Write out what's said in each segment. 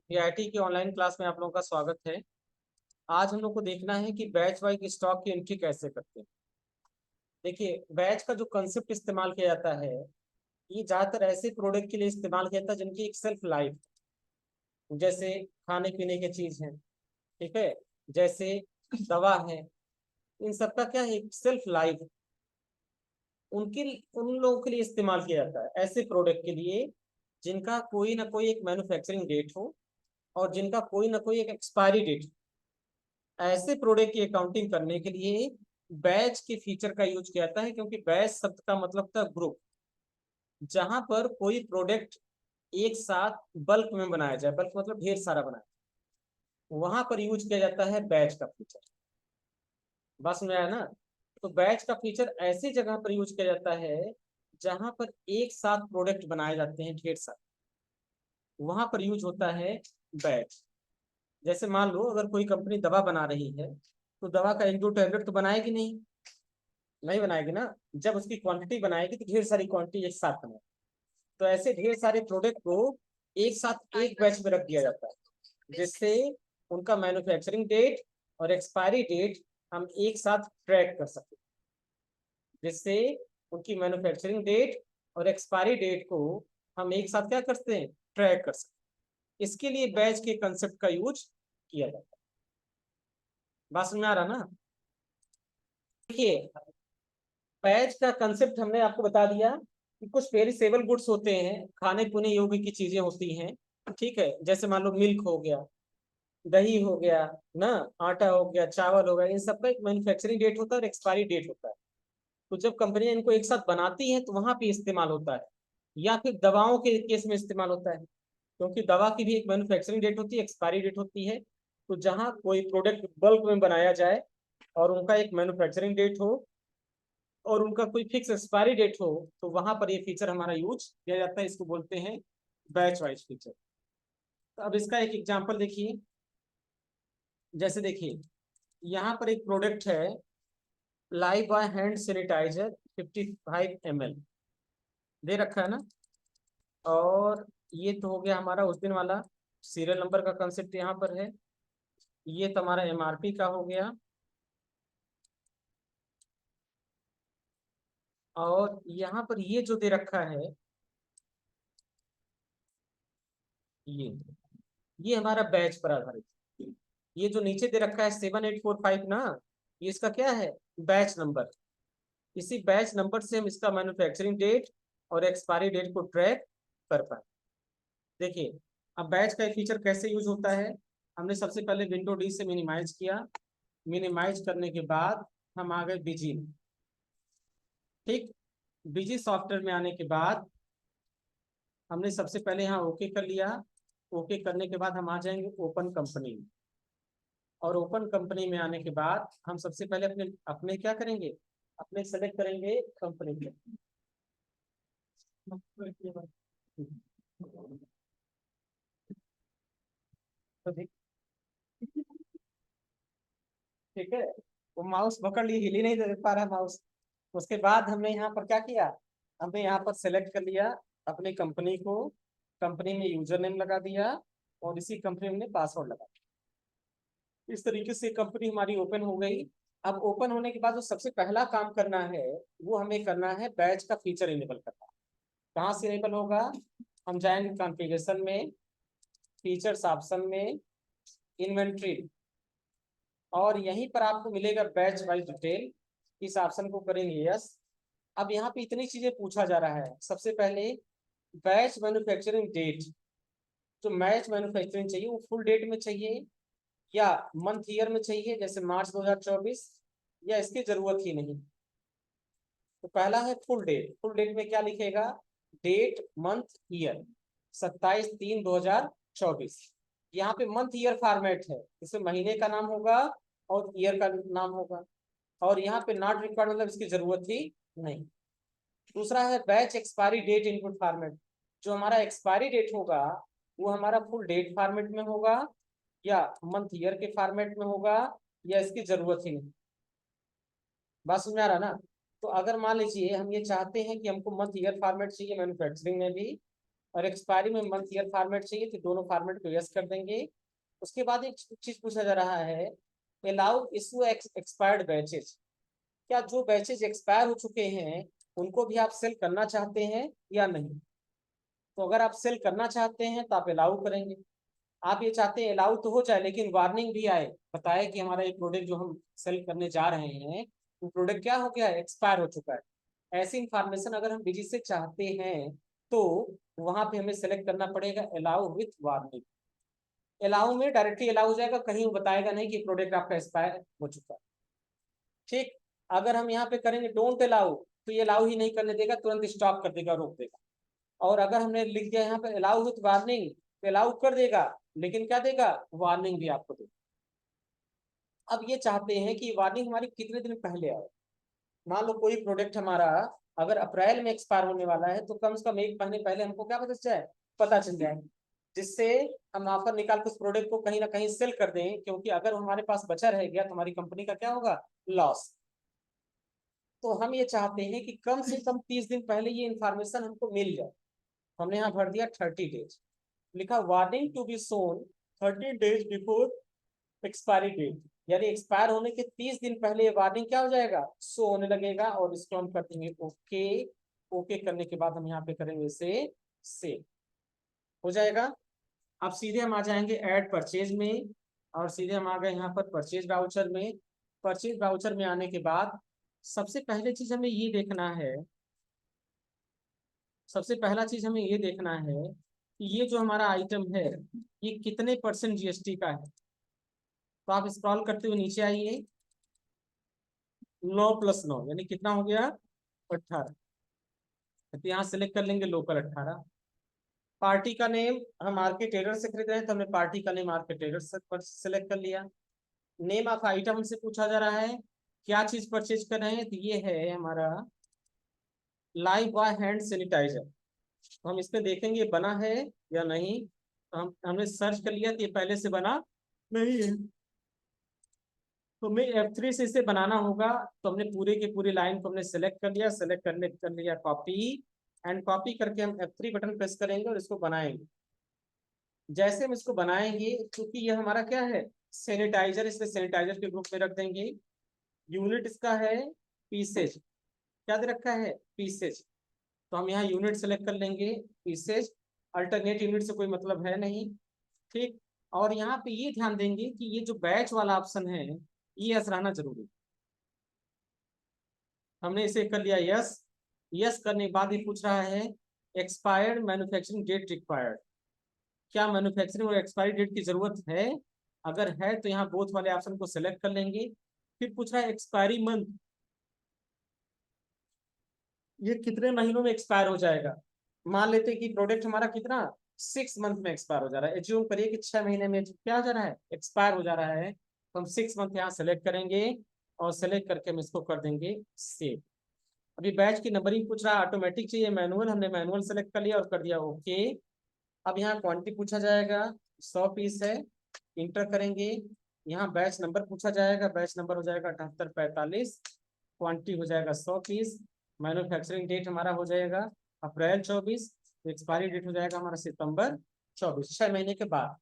PIT की online class में आप लोगों का स्वागत है। आज हम लोग को देखना है कि बैच वाइज स्टॉक की एंट्री कैसे करते हैं। देखिए, बैच का जो कंसेप्ट इस्तेमाल किया जाता है, ये ज़्यादातर ऐसे प्रोडक्ट के लिए इस्तेमाल किया जाता है जिनकी एक सेल्फ लाइफ, जैसे खाने पीने की चीज़ है, ठीक है, जैसे दवा है। इन सबका क्या है, एक सेल्फ लाइफ, उनके उन लोगों के लिए इस्तेमाल किया जाता है, ऐसे प्रोडक्ट के लिए जिनका कोई ना कोई एक मैन्युफैक्चरिंग डेट हो और जिनका कोई ना कोई एक एक्सपायरी डेट हो। ऐसे प्रोडक्ट की अकाउंटिंग करने के लिए बैच के फीचर का यूज किया जाता है, क्योंकि बैच शब्द का मतलब था ग्रुप, जहां पर कोई प्रोडक्ट एक साथ बल्क में बनाया जाए, बल्क मतलब ढेर सारा बनाया, वहां पर यूज किया जाता है बैच का फीचर। बस में आया ना। तो बैच का फीचर ऐसी जगह पर यूज किया जाता है जहां पर एक साथ प्रोडक्ट बनाए जाते हैं ढेर सारे, वहां पर यूज होता है बैच। जैसे मान लो अगर कोई कंपनी दवा बना रही है, तो दवा का एक दो टैबलेट तो बनाएगी नहीं, नहीं बनाएगी ना। जब उसकी क्वांटिटी बनाएगी तो ढेर सारी क्वांटिटी एक साथ बनाएगी। तो ऐसे ढेर सारे प्रोडक्ट को एक साथ एक बैच में रख दिया जाता है, जिससे उनका मैन्युफैक्चरिंग डेट और एक्सपायरी डेट हम एक साथ ट्रैक कर सकें, जिससे उनकी मैन्युफैक्चरिंग डेट और एक्सपायरी डेट को हम एक साथ क्या करते हैं, ट्रैक कर सकते। इसके लिए बैच के कंसेप्ट का यूज किया जाता है। बात समझ में आ रहा ना। देखिए, बैच का कंसेप्ट हमने आपको बता दिया कि कुछ पेरिसेबल गुड्स होते हैं, खाने पीने योग्य की चीजें होती हैं, ठीक है। जैसे मान लो मिल्क हो गया, दही हो गया ना, आटा हो गया, चावल हो गया, इन सब का एक मैन्युफैक्चरिंग डेट होता है और एक्सपायरी डेट होता है। तो जब कंपनियां इनको एक साथ बनाती हैं तो वहां पे इस्तेमाल होता है, या फिर दवाओं के केस में इस्तेमाल होता है, क्योंकि दवा की भी एक मैन्युफैक्चरिंग डेट होती है, एक्सपायरी डेट होती है। तो जहां कोई प्रोडक्ट बल्क में बनाया जाए और उनका एक मैन्युफैक्चरिंग डेट हो और उनका कोई फिक्स एक्सपायरी डेट हो, तो वहां पर ये फीचर हमारा यूज किया जाता है। इसको बोलते हैं बैच वाइज फीचर। तो अब इसका एक एग्जांपल देखिए। जैसे देखिए, यहाँ पर एक प्रोडक्ट है, Lifebuoy hand sanitiser 55 ml दे रखा है ना। और ये तो हो गया हमारा उस दिन वाला, सीरियल नंबर का कंसेप्ट यहाँ पर है। ये तो हमारा एमआरपी का हो गया। और यहाँ पर ये जो दे रखा है, ये ये हमारा बैच पर आधारित। ये जो नीचे दे रखा है 7845 ना, ये इसका क्या है, बैच नंबर। इसी बैच नंबर से हम इसका मैन्युफैक्चरिंग डेट और एक्सपायरी डेट को ट्रैक कर पाए। देखिए, अब बैच का फीचर कैसे यूज होता है। हमने सबसे पहले विंडो डी से मिनिमाइज किया, मिनिमाइज करने के बाद हम आ गए बिजी में, ठीक। बिजी सॉफ्टवेयर में आने के बाद हमने सबसे पहले यहाँ ओके कर लिया। ओके करने के बाद हम आ जाएंगे ओपन कंपनी में। और ओपन कंपनी में आने के बाद हम सबसे पहले अपने अपने क्या करेंगे, अपने सेलेक्ट करेंगे कंपनी के। तो ठीक है, वो माउस पकड़ लिए, हिल ही नहीं दे पा रहा माउस। उसके बाद हमने यहाँ पर क्या किया, हमने यहाँ पर सेलेक्ट कर लिया अपनी कंपनी को। कंपनी में यूजर नेम लगा दिया और इसी कंपनी में पासवर्ड लगा दिया। इस तरीके से कंपनी हमारी ओपन हो गई। अब ओपन होने के बाद जो सबसे पहला काम करना है, वो हमें करना है बैच का फीचर इनेबल करना। कहाँ से इनेबल होगा, हम जाएंगे कॉन्फ़िगरेशन में, फीचर्स ऑप्शन में, इन्वेंट्री, और यहीं पर आपको मिलेगा बैच वाइज डिटेल। इस ऑप्शन को करेंगे यस। अब यहाँ पे इतनी चीजें पूछा जा रहा है। सबसे पहले बैच मैन्युफैक्चरिंग डेट, जो मैच मैन्युफैक्चरिंग चाहिए वो फुल डेट में चाहिए या मंथ ईयर में चाहिए, जैसे मार्च 2024, या इसकी जरूरत ही नहीं। तो पहला है फुल डेट। फुल डेट में क्या लिखेगा, डेट मंथ ईयर 27/3/2024। यहाँ पे मंथ ईयर फॉर्मेट है, इसमें महीने का नाम होगा और ईयर का नाम होगा। और यहाँ पे नॉट रिक्वायर्ड मतलब इसकी जरूरत ही नहीं। दूसरा है batch expiry date input format. जो हमारा एक्सपायरी डेट होगा वो हमारा फुल डेट फॉर्मेट में होगा या मंथ ईयर के फॉर्मेट में होगा, या इसकी जरूरत ही नहीं। बात समझ में आ रहा ना। तो अगर मान लीजिए हम ये चाहते हैं कि हमको मंथ ईयर फॉर्मेट चाहिए मैन्युफैक्चरिंग में भी, और एक्सपायरी में मंथ ईयर फॉर्मेट चाहिए, तो दोनों फॉर्मेट को यस कर देंगे। उसके बाद एक चीज पूछा जा रहा है, अलाउ इशू एक्सपायर्ड बैचेज। क्या जो बैचेज एक्सपायर हो चुके हैं उनको भी आप सेल करना चाहते हैं या नहीं? तो अगर आप सेल करना चाहते हैं तो आप अलाउ करेंगे। आप ये चाहते हैं अलाउ तो हो जाए लेकिन वार्निंग भी आए, बताए कि हमारा ये प्रोडक्ट जो हम सेल करने जा रहे हैं वो प्रोडक्ट क्या हो गया है, एक्सपायर हो चुका है। ऐसी इंफॉर्मेशन अगर हम बिजी से चाहते हैं तो वहां पे हमें सेलेक्ट करना पड़ेगा अलाउ विथ वार्निंग। अलाउ में डायरेक्टली अलाउ हो जाएगा, कहीं वो बताएगा नहीं कि प्रोडक्ट आपका एक्सपायर हो चुका है। ठीक। अगर हम यहाँ पे करेंगे डोंट अलाउ, तो ये अलाउ ही नहीं करने देगा, तुरंत स्टॉप कर देगा, रोक देगा। और अगर हमने लिख दिया यहाँ पे अलाउ विथ वार्निंग, तो अलाउ कर देगा लेकिन क्या देगा, वार्निंग भी आपको देगा। अब ये चाहते हैं कि वार्निंग हमारी कितने दिन पहले आए। मान लो कोई प्रोडक्ट हमारा अगर अप्रैल में एक्सपायर होने वाला है तो कम से कम एक महीने पहले हमको क्या पता चल जाए, जिससे हम ऑफर निकाल के उस प्रोडक्ट को कहीं ना कहीं सेल कर दें, क्योंकि अगर हमारे पास बचा रह गया तो हमारी कंपनी का क्या होगा, लॉस। तो हम ये चाहते हैं कि कम से कम 30 दिन पहले ये इन्फॉर्मेशन हमको मिल जाए। हमने यहाँ भर दिया 30 डेज, लिखा warning to be shown 30 days before expiry date, यानी एक्सपायर होने के 30 दिन पहले ये वार्निंग क्या हो जाएगा, शो होने लगेगा। और इसको हम कर देंगे ओके। ओके करने के बाद हम यहाँ पे करेंगे इसे सेव, हो जाएगा। अब सीधे हम आ जाएंगे ऐड परचेज में, और सीधे हम आ गए यहाँ पर परचेज वाउचर में। परचेज वाउचर में आने के बाद सबसे पहले चीज हमें ये देखना है, सबसे पहला चीज हमें ये देखना है कि ये जो हमारा आइटम है ये कितने % जीएसटी का है। तो आप स्क्रॉल करते हुए नीचे आइए, 9+9 यानी कितना हो गया, 18। तो यहाँ सेलेक्ट कर लेंगे लोकल 18। पार्टी का नेम हम मार्केट ट्रेडर से खरीद रहे हैं तो हमने पार्टी का नेम मार्केट ट्रेडर से सेलेक्ट कर लिया। नेम ऑफ आइटम हमसे पूछा जा रहा है, क्या चीज परचेज कर रहे हैं, तो ये है हमारा लाइव बॉय हैंड सैनिटाइजर। तो हम इसमें देखेंगे बना है या नहीं। तो हमने सर्च कर लिया तो ये पहले से बना नहीं है, तो हमें F3 से इसे बनाना होगा। तो हमने पूरे के पूरी लाइन को हमने सेलेक्ट कर लिया, सेलेक्ट करने कर लिया कॉपी, एंड कॉपी करके हम F3 बटन प्रेस करेंगे और इसको बनाएंगे। जैसे हम इसको बनाएंगे, क्योंकि ये हमारा क्या है, सैनिटाइजर, इसमें सैनिटाइजर के ग्रुप में रख देंगे। यूनिट इसका है पीसेज, क्या दे रखा है, पीसेज। तो हम यहाँ यूनिट सेलेक्ट कर लेंगे, पीसेज। अल्टरनेट यूनिट से कोई मतलब है नहीं। ठीक। और यहाँ पे ये ध्यान देंगे कि ये जो बैच वाला ऑप्शन है ये यस रहना जरूरी। हमने इसे कर लिया यस। यस करने के बाद ये पूछ रहा है एक्सपायर्ड मैन्युफैक्चरिंग डेट रिक्वायर्ड, क्या मैन्युफैक्चरिंग और एक्सपायरी डेट की जरूरत है। अगर है तो यहाँ बोथ वाले ऑप्शन को सिलेक्ट कर लेंगे। फिर पूछ रहा है एक्सपायरी मंथ, ये कितने महीनों में एक्सपायर हो जाएगा। मान लेते हैं कि प्रोडक्ट हमारा कितना 6 मंथ में एक्सपायर हो जा रहा है, एज्यूम करिए कि 6 महीने में क्या हो जा रहा है, एक्सपायर हो जा रहा है। तो हम 6 मंथ यहाँ सेलेक्ट करेंगे और सेलेक्ट करके हम इसको कर देंगे सेव। अभी बैच की नंबरिंग पूछ रहा है, ऑटोमेटिक चाहिए मैनुअल, हमने मैनुअल सेलेक्ट कर लिया और कर दिया ओके। अब यहाँ क्वांटिटी पूछा जाएगा, 100 पीस है, इंटर करेंगे। यहाँ बैच नंबर पूछा जाएगा, बैच नंबर हो जाएगा 7845। क्वांटिटी हो जाएगा 100 पीस। मैन्युफैक्चरिंग डेट हमारा हो जाएगा अप्रैल 24। एक्सपायरी डेट हो जाएगा हमारा सितंबर 24, 6 महीने के बाद।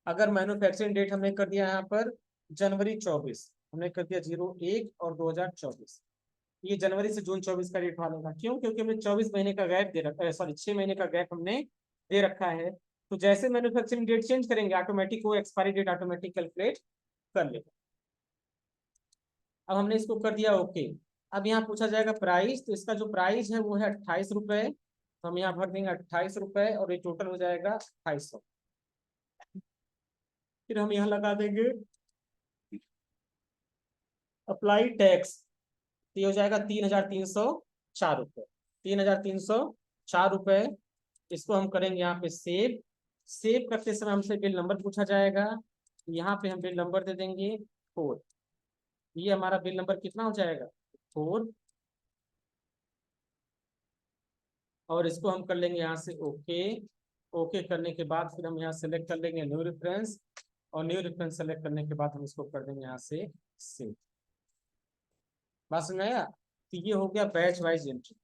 अगर मैन्युफैक्चरिंग डेट हमने कर दिया यहाँ पर जनवरी 24, हमने कर दिया 01 और 2024, ये जनवरी से जून 24 का रेट मानेगा। क्यों, क्योंकि हमने 24 महीने का गैप दे रखा है, सॉरी 6 महीने का गैप हमने दे रखा है। तो जैसे मैन्युफैक्चरिंग डेट चेंज करेंगे ऑटोमेटिक वो एक्सपायरी डेट ऑटोमेटिक कैलकुलेट कर लेगा। अब हमने इसको कर दिया ओके। अब यहाँ पूछा जाएगा प्राइस, तो इसका जो प्राइस है वो है 28 रुपए। तो हम यहाँ भर देंगे 28 रुपए और ये टोटल हो जाएगा 2800। फिर हम यहाँ लगा देंगे अप्लाई टैक्स, ये हो जाएगा 3304 रुपये, 3304 रुपये। इसको हम करेंगे यहाँ पे सेव। सेव करते समय हमसे बिल नंबर पूछा जाएगा, यहाँ पे हम बिल नंबर दे देंगे 4। ये हमारा बिल नंबर कितना हो जाएगा, 4। और इसको हम कर लेंगे यहाँ से ओके। ओके करने के बाद फिर हम यहाँ सेलेक्ट कर लेंगे न्यू रेफरेंस, और न्यू रेफरेंस सेलेक्ट करने के बाद हम इसको कर देंगे यहाँ से सेव। बात समझ आया। तो ये हो गया बैच वाइज एंट्री।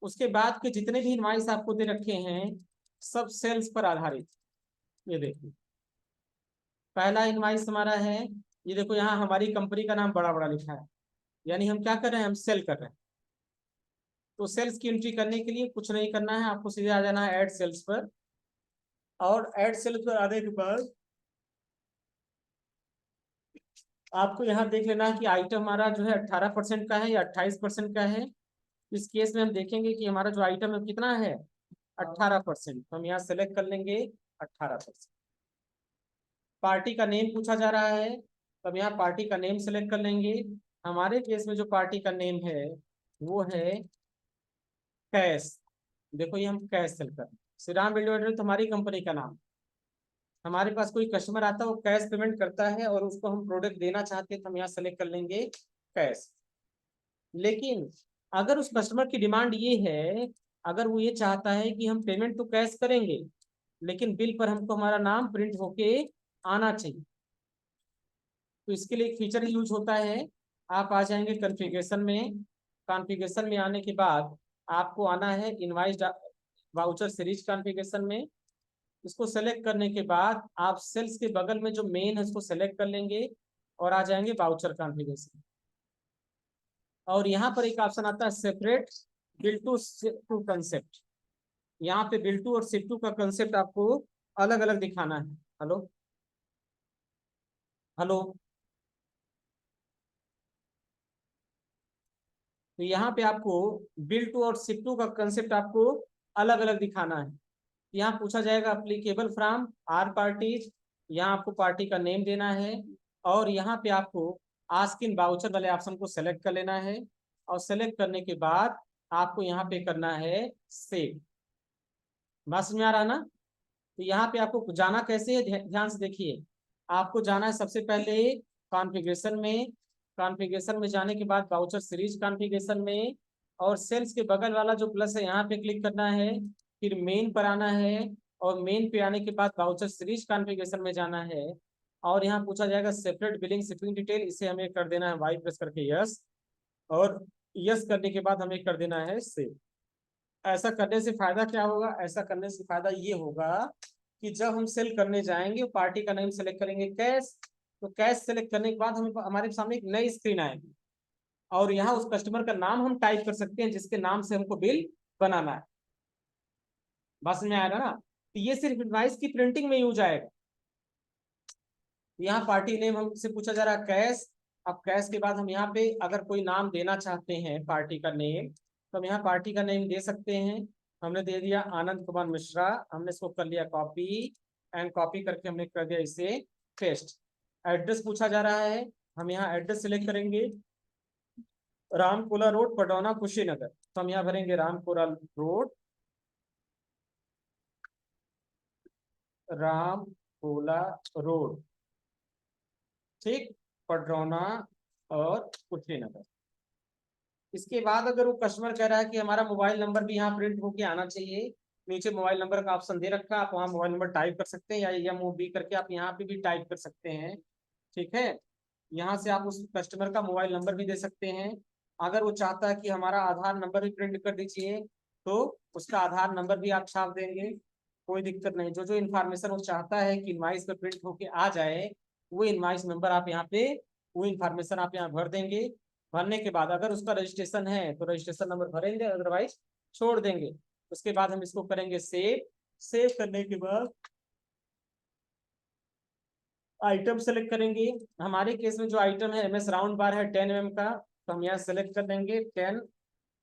उसके बाद के जितने भी इनवाइस आपको दे रखे हैं सब सेल्स पर आधारित। ये देखिए पहला इनवाइस हमारा है, ये देखो यहाँ हमारी कंपनी का नाम बड़ा बड़ा लिखा है, यानी हम क्या कर रहे हैं, हम सेल कर रहे हैं। तो सेल्स की एंट्री करने के लिए कुछ नहीं करना है, आपको सीधे आ जाना है ऐड सेल्स पर, और ऐड सेल्स पर आने के बाद आपको यहाँ देख लेना है कि आइटम हमारा जो है 18% का है या 28% का है। इस केस में हम देखेंगे कि हमारा जो आइटम है कितना है, 18%। तो हम यहाँ सेलेक्ट कर लेंगे 18%। पार्टी का नेम पूछा जा रहा है, तो हम यहाँ पार्टी का नेम सेलेक्ट कर लेंगे। हमारे केस में जो पार्टी का नेम है वो है कैश। देखो ये हम कैश सेल कर रहे हैं। श्री राम बिल्डर तो हमारी कंपनी का नाम। हमारे पास कोई कस्टमर आता है वो कैश पेमेंट करता है और उसको हम प्रोडक्ट देना चाहते हैं, तो हम यहाँ सेलेक्ट कर लेंगे कैश। लेकिन अगर उस कस्टमर की डिमांड ये है, अगर वो ये चाहता है कि हम पेमेंट तो कैश करेंगे लेकिन बिल पर हमको हमारा नाम प्रिंट होके आना चाहिए, तो इसके लिए एक फीचर यूज होता है। आप आ जाएंगे कॉन्फ़िगरेशन में, कॉन्फ़िगरेशन में आने के बाद आपको आना है इनवाइस वाउचर सीरीज कॉन्फ़िगरेशन में। इसको सेलेक्ट करने के बाद आप सेल्स के बगल में जो मेन है उसको सेलेक्ट कर लेंगे और आ जाएंगे वाउचर कॉन्फ़िगरेशन। और यहाँ पर एक ऑप्शन आता है सेपरेट बिल टू कंसेप्ट। यहाँ पे बिल टू और शिप टू का कंसेप्ट आपको अलग अलग दिखाना है। Hello hello. तो यहाँ पे आपको बिल टू और शिप टू का कंसेप्ट आपको अलग अलग दिखाना है। यहाँ पूछा जाएगा अप्लीकेबल फ्रॉम आर पार्टीज, यहाँ आपको पार्टी का नेम देना है और यहाँ पे आपको आस्क इन वाउचर वाले ऑप्शन को सेलेक्ट कर लेना है और सेलेक्ट करने के बाद आपको यहाँ पे करना है सेव। बात समझ में आ रहा है ना? तो यहाँ पे आपको जाना कैसे है, ध्यान से देखिए। आपको जाना है सबसे पहले कॉन्फ़िगरेशन में, कॉन्फ़िगरेशन में जाने के बाद वाउचर सीरीज कॉन्फ़िगरेशन में, और सेल्स के बगल वाला जो प्लस है यहाँ पे क्लिक करना है, फिर मेन पर आना है और मेन पे आने के बाद वाउचर सीरीज कॉन्फ़िगरेशन में जाना है और यहाँ पूछा जाएगा सेपरेट बिलिंग शिपिंग डिटेल, इसे हमें कर देना है वाई प्रेस करके यस, और यस करने के बाद हमें कर देना है सेव। ऐसा करने से फायदा क्या होगा, ऐसा करने से फायदा ये होगा कि जब हम सेल करने जाएंगे पार्टी का नेम सेलेक्ट करेंगे कैश, तो कैश सेलेक्ट करने के बाद हमें हमारे सामने एक नई स्क्रीन आएगी और यहाँ उस कस्टमर का नाम हम टाइप कर सकते हैं जिसके नाम से हमको बिल बनाना है। बस में आएगा ना? तो ये सिर्फ इनवॉइस की प्रिंटिंग में यूज आएगा। यहाँ पार्टी नेम हमसे पूछा जा रहा है कैश। अब कैश के बाद हम यहाँ पे अगर कोई नाम देना चाहते हैं पार्टी का नेम, तो हम यहाँ पार्टी का नेम दे सकते हैं। हमने दे दिया आनंद कुमार मिश्रा, हमने इसको कर लिया कॉपी एंड कॉपी करके हमने कर दिया इसे पेस्ट। एड्रेस पूछा जा रहा है, हम यहाँ एड्रेस सिलेक्ट करेंगे रामकोला रोड पटौना कुशीनगर, तो हम यहाँ भरेंगे रामकोला रोड, रामकोला रोड, ठीक, पटरौना और कुशीनगर। इसके बाद अगर वो कस्टमर कह रहा है कि हमारा मोबाइल नंबर भी यहाँ प्रिंट होके आना चाहिए, नीचे मोबाइल नंबर का ऑप्शन दे रखा है, आप वहाँ मोबाइल नंबर टाइप कर सकते हैं या MOB करके आप यहाँ पे भी टाइप कर सकते हैं। ठीक है, यहाँ से आप उस कस्टमर का मोबाइल नंबर भी दे सकते हैं। अगर वो चाहता है कि हमारा आधार नंबर भी प्रिंट कर दीजिए तो उसका आधार नंबर भी आप छाप देंगे, कोई दिक्कत नहीं। जो जो इन्फॉर्मेशन वो चाहता है कि इनवाइस पे प्रिंट होके आ जाए, वो इनवाइस नंबर आप यहाँ पे, वो इन्फॉर्मेशन आप यहाँ भर देंगे। भरने के बाद अगर उसका रजिस्ट्रेशन है तो रजिस्ट्रेशन नंबर भरेंगे, अदरवाइज छोड़ देंगे। उसके बाद हम इसको करेंगे सेव। सेव करने के बाद आइटम सेलेक्ट करेंगे। हमारे केस में जो आइटम है MS राउंड बार है 10 mm का, तो हम यहाँ सेलेक्ट कर देंगे 10,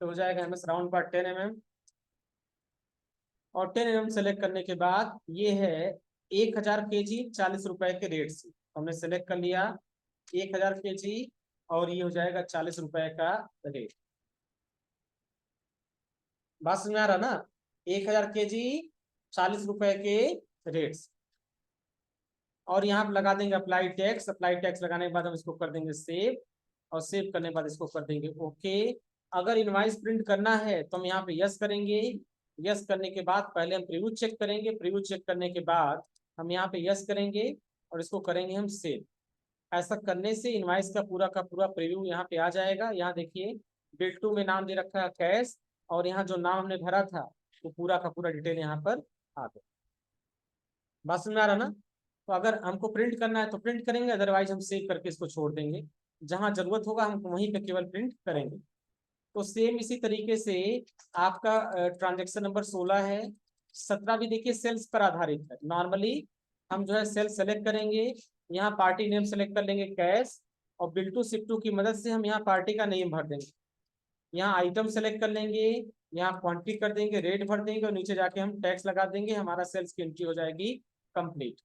तो हो जाएगा MS राउंड बार 10 mm। और 10 mm सेलेक्ट करने के बाद ये है 1000 kg 40 रुपए के रेट से, हमने सेलेक्ट कर लिया 1000 kg और ये हो जाएगा 40 रुपए का रेट। बात समझ में आ रहा ना? 1000 kg 40 रुपए के रेट। और यहाँ पे लगा देंगे अप्लाई टैक्स। अप्लाई टैक्स लगाने के बाद हम इसको कर देंगे सेव, और सेव करने के बाद इसको कर देंगे ओके। अगर इनवाइस प्रिंट करना है तो हम यहाँ पे यस करेंगे। यस करने के बाद पहले हम प्रीव्यू चेक करेंगे, प्रीव्यू चेक करने के बाद हम यहाँ पे यस करेंगे और इसको करेंगे हम सेव। ऐसा करने से इनवाइस का पूरा प्रीव्यू यहाँ पे आ जाएगा। यहाँ देखिए बिल टू में नाम दे रखा है कैश और यहाँ जो नाम हमने भरा था वो पूरा का पूरा डिटेल यहाँ पर आ गया। बात समझ में आ रहा ना? तो अगर हमको प्रिंट करना है तो प्रिंट करेंगे, अदरवाइज हम सेव करके इसको छोड़ देंगे। जहां जरूरत होगा हम वहीं पे केवल प्रिंट करेंगे। तो सेम इसी तरीके से आपका ट्रांजेक्शन नंबर 16 है। 17 भी देखिए सेल्स पर आधारित है। नॉर्मली हम जो है सेल्स सेलेक्ट करेंगे, यहाँ पार्टी नेम सेलेक्ट कर लेंगे कैश, और बिल टू शिप टू की मदद से हम यहाँ पार्टी का नेम भर देंगे। यहाँ आइटम सेलेक्ट कर लेंगे, यहाँ क्वांटिटी कर देंगे, रेट भर देंगे, और नीचे जाके हम टैक्स लगा देंगे, हमारा सेल्स की एंट्री हो जाएगी कंप्लीट।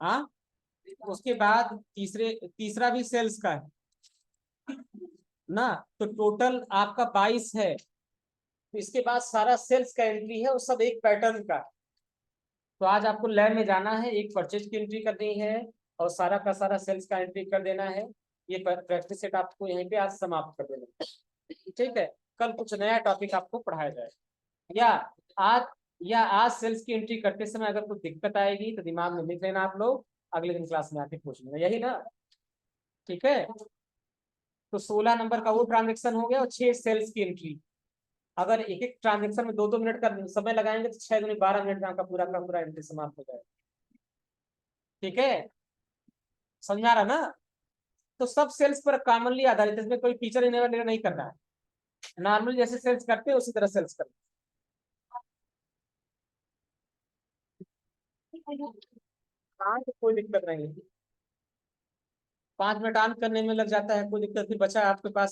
हाँ, उसके बाद तीसरा भी सेल्स का है ना, तो टोटल आपका 22 है। तो इसके बाद सारा सेल्स का एंट्री है, वो सब एक पैटर्न का। तो आज आपको लैब में जाना है, एक परचेज की एंट्री करनी है और सारा का सारा सेल्स का एंट्री कर देना है। ये प्रैक्टिस सेट आपको यहीं पे आज समाप्त कर देना है, ठीक है? कल कुछ नया टॉपिक आपको पढ़ाया जाए, या आज आज सेल्स की एंट्री करते समय अगर कुछ दिक्कत आएगी तो दिमाग में लिख लेना आप लोग, अगले दिन क्लास में आके पूछ लेना, यही ना? ठीक है, तो 16 नंबर का वो ट्रांजेक्शन हो गया और 6 सेल्स की एंट्री। अगर एक एक ट्रांजेक्शन में 2-2 मिनट का समय लगाएंगे तो 6 दूनी 12 मिनट में आपका पूरा का पूरा एंट्री समाप्त हो जाएगा। ठीक है, समझ आ रहा ना? तो सब सेल्स पर कॉमनली आधारित, इसमें कोई फीचर इनेबल नहीं करना है। नॉर्मली जैसे सेल्स करते हैं उसी तरह सेल्स करते हैं। हाँ, तो कोई दिक्कत नहीं है। 5 मिनट ऑन करने में लग जाता है, कोई दिक्कत? फिर बचा आपके पास